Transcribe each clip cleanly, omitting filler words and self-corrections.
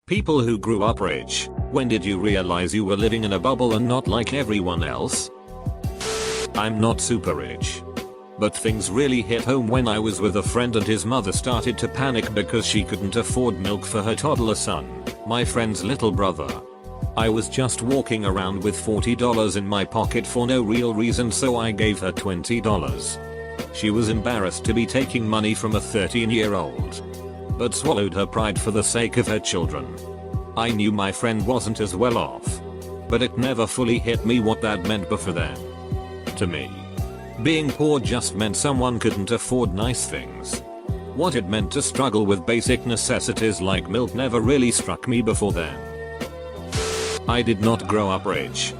People who grew up rich, when did you realize you were living in a bubble and not like everyone else? I'm not super rich. But things really hit home when I was with a friend and his mother started to panic because she couldn't afford milk for her toddler son, my friend's little brother. I was just walking around with $40 in my pocket for no real reason, so I gave her $20. She was embarrassed to be taking money from a 13-year-old, but swallowed her pride for the sake of her children. I knew my friend wasn't as well off, but it never fully hit me what that meant before then. To me, being poor just meant someone couldn't afford nice things. What it meant to struggle with basic necessities like milk never really struck me before then. I did not grow up rich,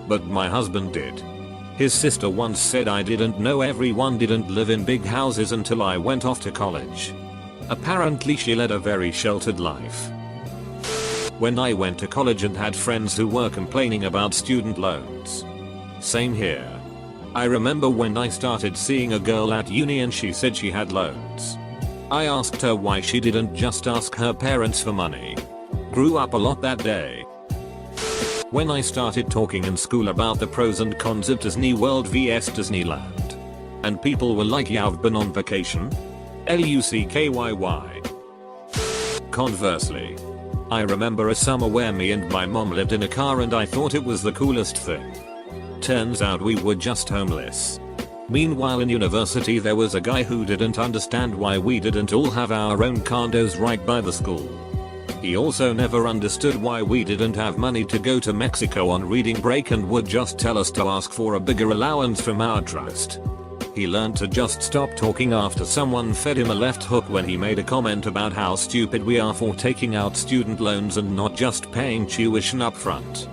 but my husband did. His sister once said I didn't know everyone didn't live in big houses until I went off to college. Apparently she led a very sheltered life. When I went to college and had friends who were complaining about student loans. Same here. I remember when I started seeing a girl at uni and she said she had loans. I asked her why she didn't just ask her parents for money. Grew up a lot that day. When I started talking in school about the pros and cons of Disney World vs Disneyland, and people were like, "Yeah, I've been on vacation?" LUCKYY. Conversely, I remember a summer where me and my mom lived in a car and I thought it was the coolest thing. Turns out we were just homeless. Meanwhile in university there was a guy who didn't understand why we didn't all have our own condos right by the school. He also never understood why we didn't have money to go to Mexico on reading break and would just tell us to ask for a bigger allowance from our trust. He learned to just stop talking after someone fed him a left hook when he made a comment about how stupid we are for taking out student loans and not just paying tuition up front.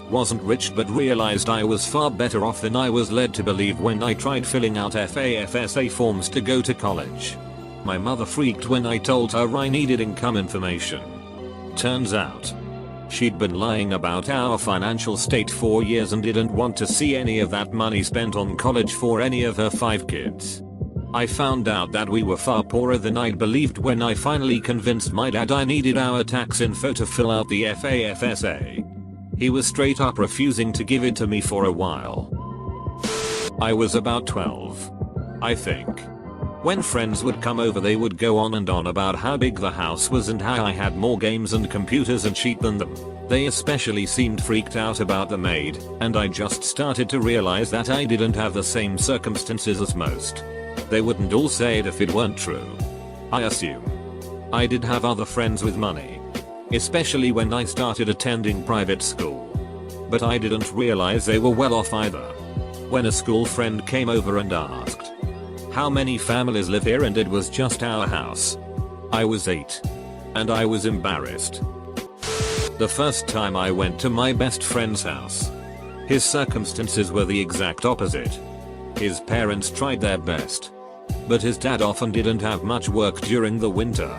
Wasn't rich but realized I was far better off than I was led to believe when I tried filling out FAFSA forms to go to college. My mother freaked when I told her I needed income information. Turns out, she'd been lying about our financial state for years and didn't want to see any of that money spent on college for any of her 5 kids. I found out that we were far poorer than I'd believed when I finally convinced my dad I needed our tax info to fill out the FAFSA. He was straight up refusing to give it to me for a while. I was about 12, I think. When friends would come over they would go on and on about how big the house was and how I had more games and computers and shit than them. They especially seemed freaked out about the maid, and I just started to realize that I didn't have the same circumstances as most. They wouldn't all say it if it weren't true. I assume I did have other friends with money, especially when I started attending private school. But I didn't realize they were well off either. When a school friend came over and asked, "How many families live here?" and it was just our house, I was 8. And I was embarrassed. The first time I went to my best friend's house, his circumstances were the exact opposite. His parents tried their best, but his dad often didn't have much work during the winter,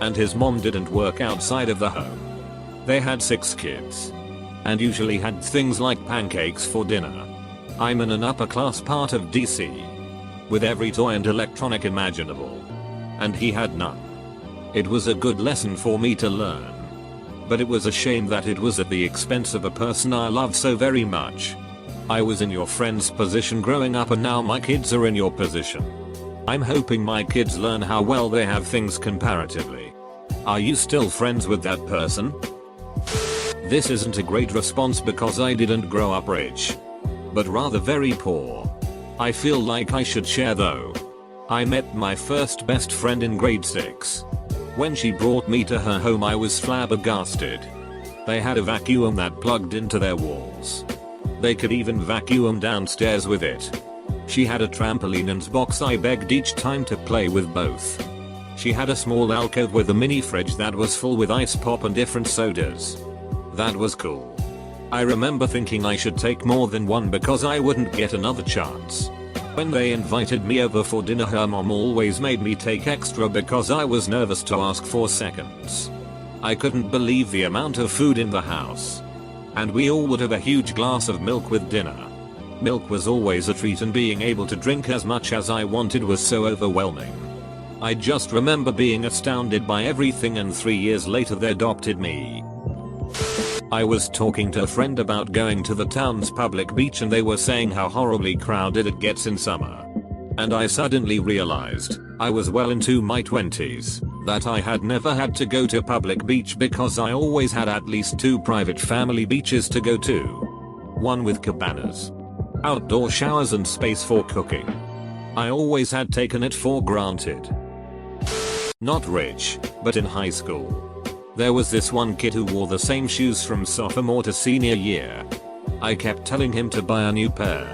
and his mom didn't work outside of the home. They had 6 kids, and usually had things like pancakes for dinner. I'm in an upper class part of DC, with every toy and electronic imaginable, and he had none. It was a good lesson for me to learn, but it was a shame that it was at the expense of a person I love so very much. I was in your friend's position growing up and now my kids are in your position. I'm hoping my kids learn how well they have things comparatively. Are you still friends with that person? This isn't a great response because I didn't grow up rich, but rather very poor. I feel like I should share though. I met my first best friend in grade 6. When she brought me to her home I was flabbergasted. They had a vacuum that plugged into their walls. They could even vacuum downstairs with it. She had a trampoline and box I begged each time to play with both. She had a small alcove with a mini fridge that was full with ice pop and different sodas. That was cool. I remember thinking I should take more than one because I wouldn't get another chance. When they invited me over for dinner her mom always made me take extra because I was nervous to ask for seconds. I couldn't believe the amount of food in the house. And we all would have a huge glass of milk with dinner. Milk was always a treat and being able to drink as much as I wanted was so overwhelming. I just remember being astounded by everything, and 3 years later they adopted me. I was talking to a friend about going to the town's public beach and they were saying how horribly crowded it gets in summer. And I suddenly realized, I was well into my 20s, that I had never had to go to public beach because I always had at least 2 private family beaches to go to. One with cabanas, outdoor showers and space for cooking. I always had taken it for granted. Not rich, but in high school, there was this one kid who wore the same shoes from sophomore to senior year. I kept telling him to buy a new pair,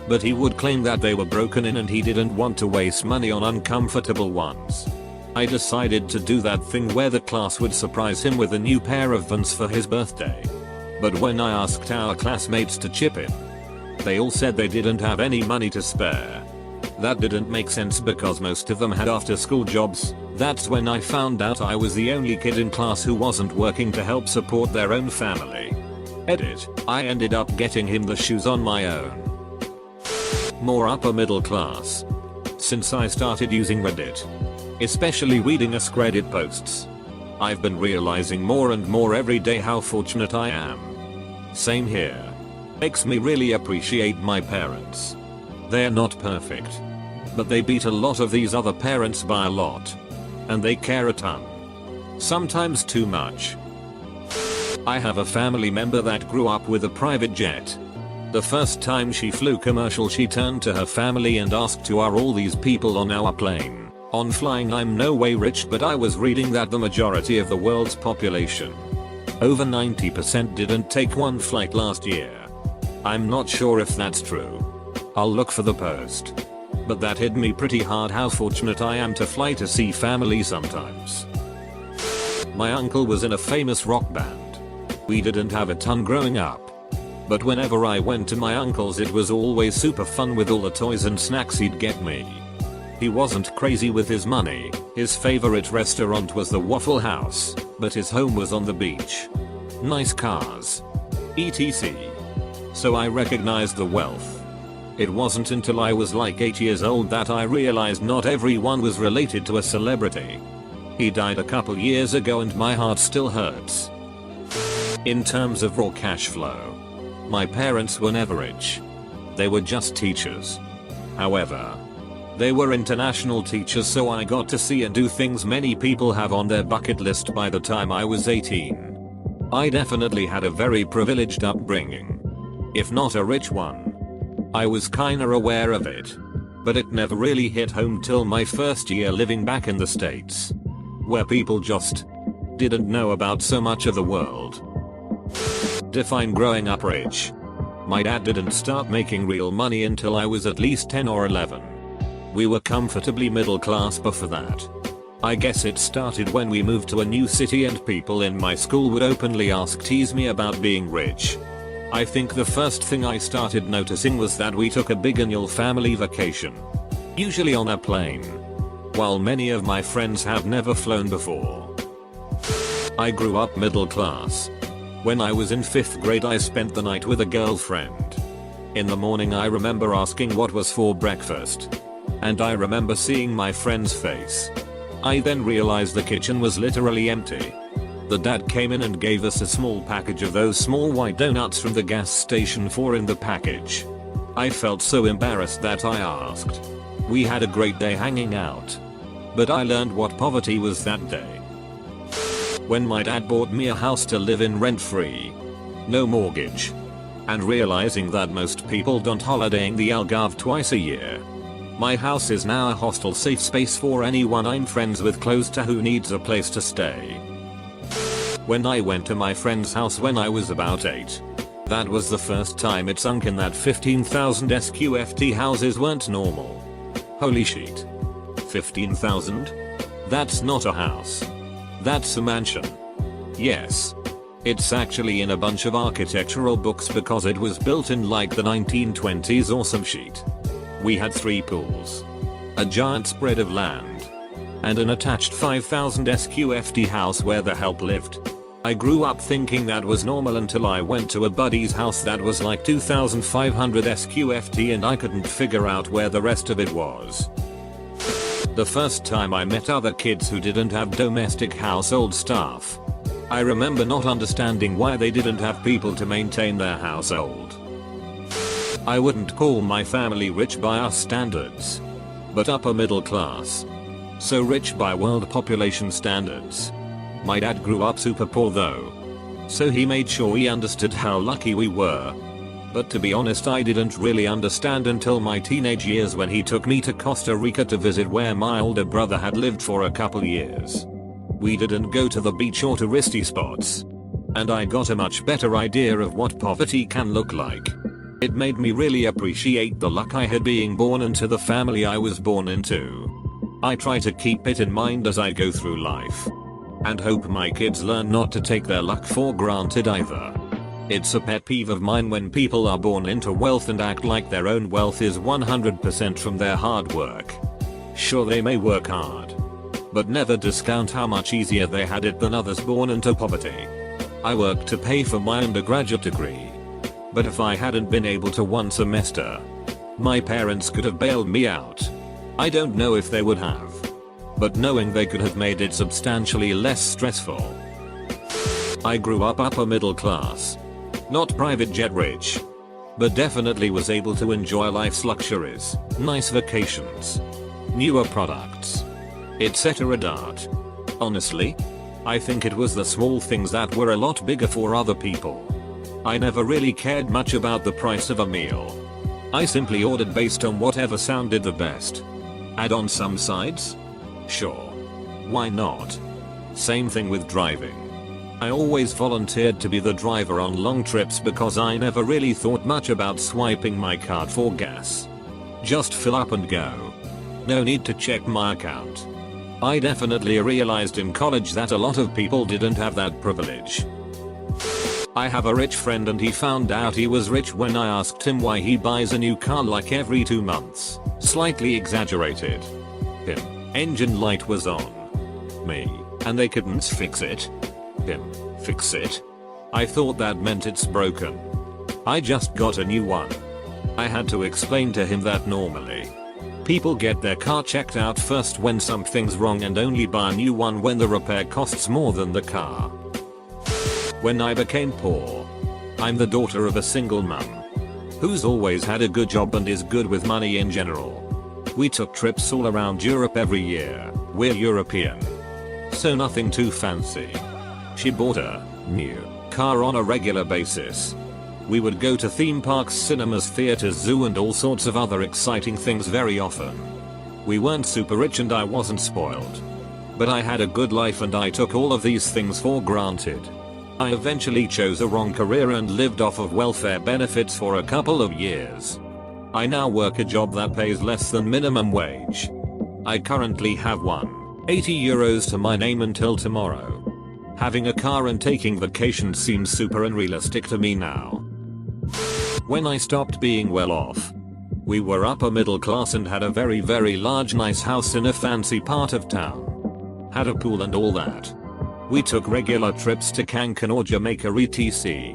but he would claim that they were broken in and he didn't want to waste money on uncomfortable ones. I decided to do that thing where the class would surprise him with a new pair of Vans for his birthday. But when I asked our classmates to chip in, they all said they didn't have any money to spare. That didn't make sense because most of them had after school jobs. That's when I found out I was the only kid in class who wasn't working to help support their own family. Edit, I ended up getting him the shoes on my own. More upper middle class. Since I started using Reddit, especially reading AskReddit posts, I've been realizing more and more every day how fortunate I am. Same here. Makes me really appreciate my parents. They're not perfect, but they beat a lot of these other parents by a lot. And they care a ton. Sometimes too much. I have a family member that grew up with a private jet. The first time she flew commercial, she turned to her family and asked, "Who are all these people on our plane?" On flying, I'm no way rich, but I was reading that the majority of the world's population, over 90%, didn't take one flight last year. I'm not sure if that's true. I'll look for the post. But that hit me pretty hard how fortunate I am to fly to see family sometimes. My uncle was in a famous rock band. We didn't have a ton growing up, but whenever I went to my uncle's it was always super fun with all the toys and snacks he'd get me. He wasn't crazy with his money. His favorite restaurant was the Waffle House, but his home was on the beach. Nice cars, etc. So I recognized the wealth. It wasn't until I was like 8 years old that I realized not everyone was related to a celebrity. He died a couple years ago and my heart still hurts. In terms of raw cash flow, my parents were never rich. They were just teachers. However, they were international teachers, so I got to see and do things many people have on their bucket list by the time I was 18. I definitely had a very privileged upbringing, if not a rich one. I was kinda aware of it, but it never really hit home till my first year living back in the States, where people just didn't know about so much of the world. Define growing up rich. My dad didn't start making real money until I was at least 10 or 11. We were comfortably middle class before that. I guess it started when we moved to a new city and people in my school would openly tease me about being rich. I think the first thing I started noticing was that we took a big annual family vacation, usually on a plane, while many of my friends have never flown before. I grew up middle class. When I was in 5th grade I spent the night with a girlfriend. In the morning I remember asking what was for breakfast, and I remember seeing my friend's face. I then realized the kitchen was literally empty. The dad came in and gave us a small package of those small white donuts from the gas station for in the package. I felt so embarrassed that I asked. We had a great day hanging out, but I learned what poverty was that day. When my dad bought me a house to live in rent-free, no mortgage, and realizing that most people don't holiday in the Algarve twice a year, my house is now a hostel safe space for anyone I'm friends with close to who needs a place to stay. When I went to my friend's house when I was about 8, that was the first time it sunk in that 15,000 SQFT houses weren't normal. Holy shit. 15,000? That's not a house. That's a mansion. Yes. It's actually in a bunch of architectural books because it was built in like the 1920s or some shit. We had 3 pools, a giant spread of land, and an attached 5,000 SQFT house where the help lived. I grew up thinking that was normal until I went to a buddy's house that was like 2,500 SQFT and I couldn't figure out where the rest of it was. The first time I met other kids who didn't have domestic household staff. I remember not understanding why they didn't have people to maintain their household. I wouldn't call my family rich by our standards, but upper middle class. So rich by world population standards. My dad grew up super poor though, so he made sure he understood how lucky we were. But to be honest, I didn't really understand until my teenage years when he took me to Costa Rica to visit where my older brother had lived for a couple years. We didn't go to the beach or touristy spots, and I got a much better idea of what poverty can look like. It made me really appreciate the luck I had being born into the family I was born into. I try to keep it in mind as I go through life, and hope my kids learn not to take their luck for granted either. It's a pet peeve of mine when people are born into wealth and act like their own wealth is 100% from their hard work. Sure, they may work hard, but never discount how much easier they had it than others born into poverty. I worked to pay for my undergraduate degree, but if I hadn't been able to one semester, my parents could have bailed me out. I don't know if they would have, but knowing they could have made it substantially less stressful. I grew up upper middle class. Not private jet rich, but definitely was able to enjoy life's luxuries, nice vacations, newer products, etc. Honestly, I think it was the small things that were a lot bigger for other people. I never really cared much about the price of a meal. I simply ordered based on whatever sounded the best. Add on some sides? Sure. Why not? Same thing with driving. I always volunteered to be the driver on long trips because I never really thought much about swiping my card for gas. Just fill up and go. No need to check my account. I definitely realized in college that a lot of people didn't have that privilege. I have a rich friend and he found out he was rich when I asked him why he buys a new car like every 2 months. Slightly exaggerated. Him. Engine light was on. Me. And they couldn't fix it. Him. Fix it? I thought that meant it's broken. I just got a new one. I had to explain to him that normally people get their car checked out first when something's wrong and only buy a new one when the repair costs more than the car. When I became poor, I'm the daughter of a single mum who's always had a good job and is good with money in general. We took trips all around Europe every year. We're European, so nothing too fancy. She bought a new car on a regular basis. We would go to theme parks, cinemas, theaters, zoo and all sorts of other exciting things very often. We weren't super rich and I wasn't spoiled, but I had a good life and I took all of these things for granted. I eventually chose a wrong career and lived off of welfare benefits for a couple of years. I now work a job that pays less than minimum wage. I currently have €80 to my name until tomorrow. Having a car and taking vacations seems super unrealistic to me now. When I stopped being well off, we were upper middle class and had a very large nice house in a fancy part of town. Had a pool and all that. We took regular trips to Cancun or Jamaica etc.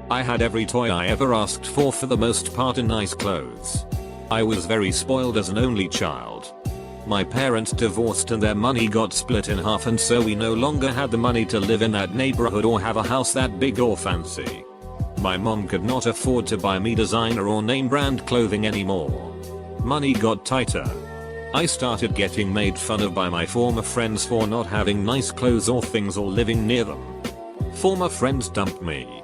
I had every toy I ever asked for the most part, and nice clothes. I was very spoiled as an only child. My parents divorced and their money got split in half, and so we no longer had the money to live in that neighborhood or have a house that big or fancy. My mom could not afford to buy me designer or name brand clothing anymore. Money got tighter. I started getting made fun of by my former friends for not having nice clothes or things or living near them. Former friends dumped me.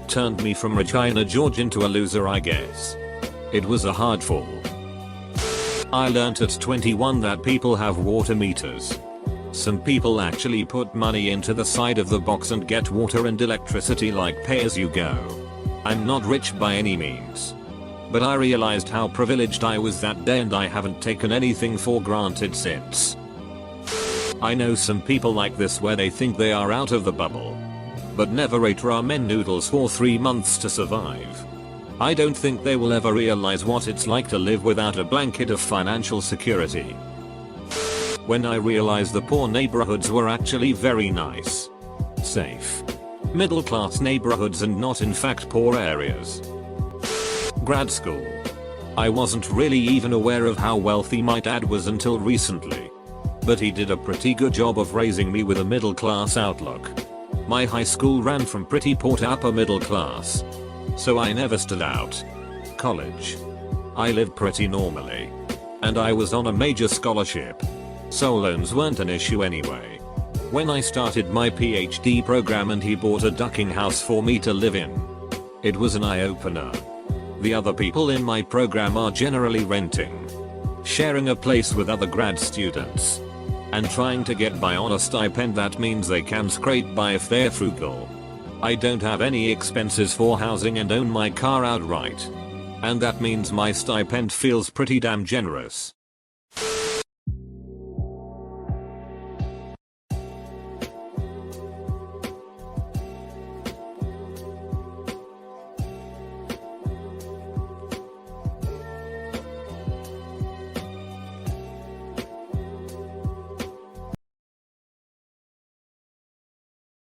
Turned me from Regina, Georgia into a loser, I guess. It was a hard fall. I learnt at 21 that people have water meters. Some people actually put money into the side of the box and get water and electricity like pay as you go. I'm not rich by any means, but I realized how privileged I was that day and I haven't taken anything for granted since. I know some people like this where they think they are out of the bubble, but never ate ramen noodles for 3 months to survive. I don't think they will ever realize what it's like to live without a blanket of financial security. When I realized the poor neighborhoods were actually very nice, safe, middle class neighborhoods and not in fact poor areas. Grad school. I wasn't really even aware of how wealthy my dad was until recently. but he did a pretty good job of raising me with a middle class outlook. My high school ran from pretty poor to upper middle class, so I never stood out. College. I lived pretty normally, and I was on a major scholarship, so loans weren't an issue anyway. When I started my PhD program and he bought a ducking house for me to live in, it was an eye-opener. The other people in my program are generally renting, sharing a place with other grad students, and trying to get by on a stipend that means they can scrape by if they're frugal. I don't have any expenses for housing and own my car outright, and that means my stipend feels pretty damn generous.